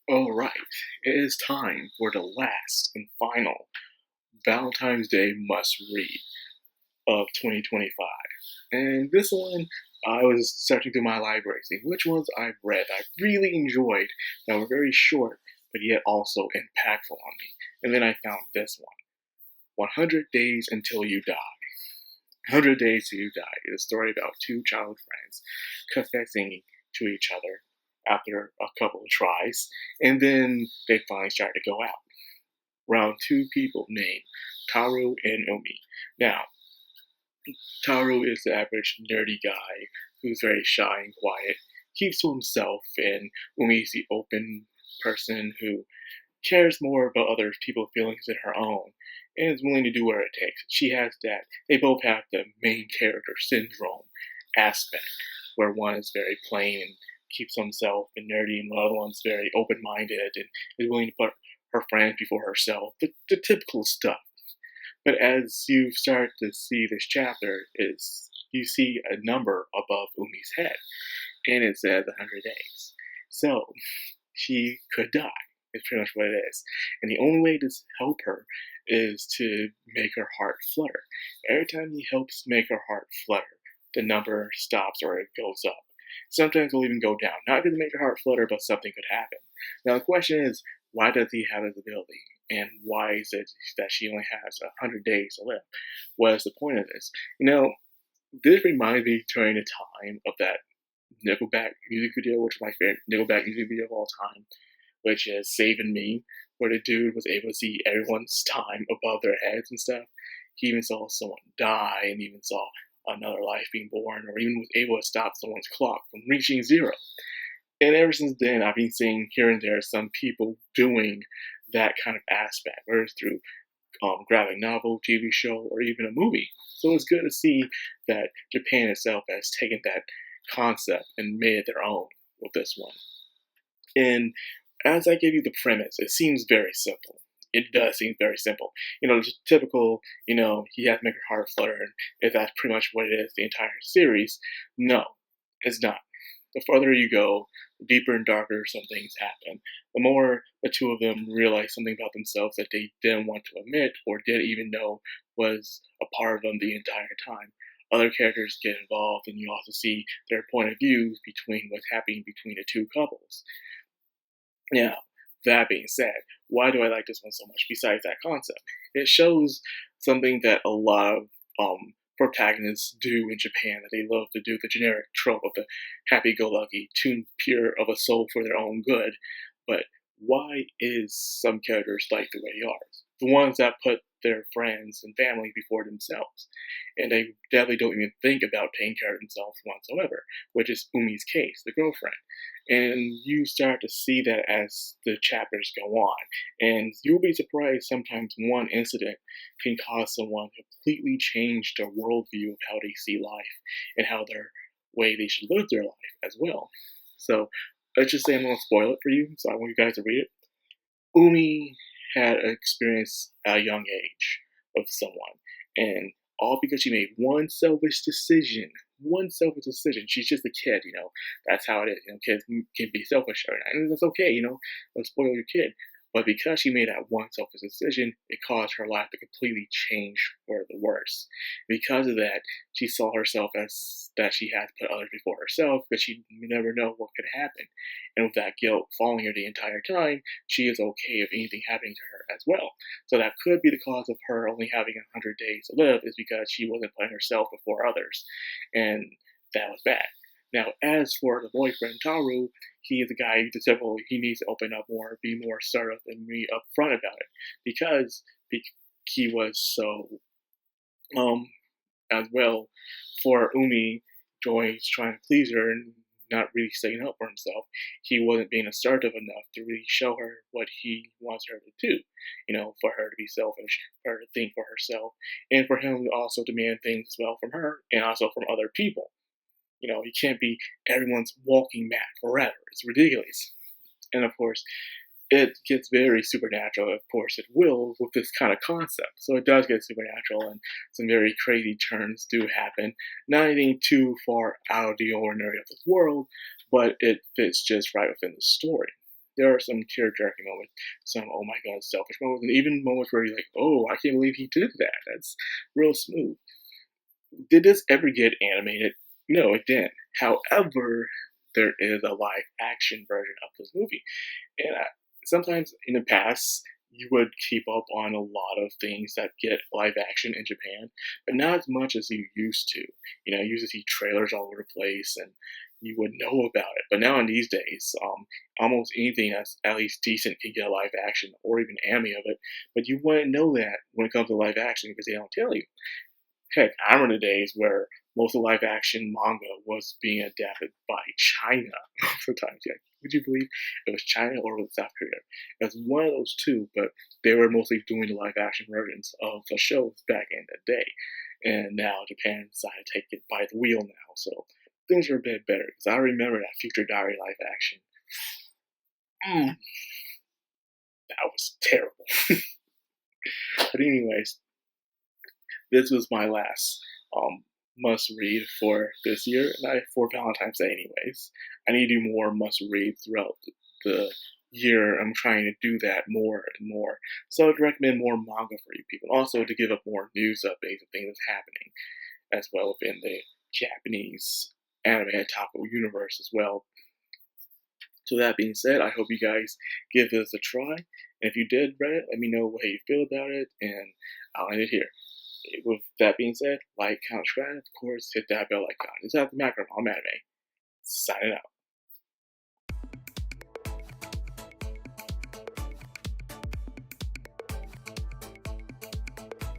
Alright, it is time for the last and final Valentine's Day must read of 2025. And this one, I was searching through my library, seeing which ones I've read I really enjoyed that were very short, but yet also impactful on me. And then I found this one 100 Days Until You Die. 100 Days Till You Die is a story about two childhood friends confessing to each other after a couple of tries, and then they finally start to go out around two people named Taru and Umi. Now, Taru is the average nerdy guy who's very shy and quiet, keeps to himself, and Umi is the open person who cares more about other people's feelings than her own and is willing to do whatever it takes. She has that. They both have the main character syndrome aspect, where one is very plain and keeps to himself and nerdy, and the other one's very open minded and is willing to put her friends before herself. The typical stuff. But as you start to see this chapter, is you see a number above Umi's head, and it says 100 days. So she could die. It's pretty much what it is. And the only way to help her is to make her heart flutter. Every time he helps make her heart flutter, the number stops or it goes up. Sometimes it'll even go down. Not going to make her heart flutter, but something could happen. Now the question is, why does he have this ability? And why is it that she only has 100 days to live? What is the point of this? This reminds me during the time of that Nickelback music video, which is my favorite Nickelback music video of all time, which is Saving Me, where the dude was able to see everyone's time above their heads and stuff. He even saw someone die and even saw another life being born, or even was able to stop someone's clock from reaching zero. And ever since then, I've been seeing here and there some people doing that kind of aspect, whether it's through graphic novel, TV show, or even a movie. So it's good to see that Japan itself has taken that concept and made it their own with this one. And as I give you the premise, it seems very simple. It does seem very simple. The typical, he has to make her heart flutter, and if that's pretty much what it is the entire series, no, it's not. The farther you go, the deeper and darker some things happen. The more the two of them realize something about themselves that they didn't want to admit or didn't even know was a part of them the entire time. Other characters get involved, and you also see their point of views between what's happening between the two couples. Now, that being said, why do I like this one so much besides that concept? It shows something that a lot of protagonists do in Japan, that they love to do, the generic trope of the happy-go-lucky, too pure of a soul for their own good. But why is some characters like the way they are? The ones that put their friends and family before themselves. And they definitely don't even think about taking care of themselves whatsoever, which is Umi's case, the girlfriend. And you start to see that as the chapters go on. And you'll be surprised sometimes one incident can cause someone to completely change their worldview of how they see life and how their way they should live their life as well. So let's just say I'm going to spoil it for you, so I want you guys to read it. Umi had an experience at a young age with someone, and all because she made one selfish decision. One selfish decision. She's just a kid, That's how it is. Kids can be selfish every night, and that's okay. Don't spoil your kid. But because she made that one selfish decision, it caused her life to completely change for the worse. Because of that, she saw herself as that she had to put others before herself, because she never know what could happen. And with that guilt following her the entire time, she is okay if anything happening to her as well. So that could be the cause of her only having 100 days to live, is because she wasn't putting herself before others. And that was bad. Now, as for the boyfriend, Taru, he is a guy he needs to open up more, be more assertive, and be upfront about it. Because he was so, as well, for Umi, Joy's trying to please her and not really sticking up for himself, he wasn't being assertive enough to really show her what he wants her to do. For her to be selfish, for her to think for herself, and for him to also demand things as well from her and also from other people. He can't be everyone's walking mat forever. It's ridiculous. And of course, it gets very supernatural. Of course, it will with this kind of concept. So it does get supernatural, and some very crazy turns do happen. Not anything too far out of the ordinary of this world, but it fits just right within the story. there are some tear-jerking moments, some oh my god selfish moments, and even moments where you're like, oh, I can't believe he did that. That's real smooth. Did this ever get animated? No, it didn't. However, there is a live action version of this movie. And sometimes in the past, you would keep up on a lot of things that get live action in Japan, but not as much as you used to. You used to see trailers all over the place, and you would know about it. But now in these days, almost anything that's at least decent can get a live action or even anime of it. But you wouldn't know that when it comes to live action because they don't tell you. Heck, I remember the days where most of live action manga was being adapted by China sometimes. Yeah. Would you believe it was China or was it South Korea? It was one of those two, but they were mostly doing the live action versions of the shows back in the day. And now Japan decided to take it by the wheel now, so things are a bit better. Because I remember that Future Diary live action. That was terrible. But anyways, this was my last must read for this year, and for Valentine's Day anyways. I need to do more must read throughout the year. I'm trying to do that more and more. So I'd recommend more manga for you people. Also to give up more news updates of things that's happening as well within the Japanese anime otaku universe as well. So that being said, I hope you guys give this a try. And if you did read it, let me know how you feel about it, and I'll end it here. With that being said, like, comment, subscribe, and of course, hit that bell icon. This is the Madcrownxox. I'm Anime. Signing out.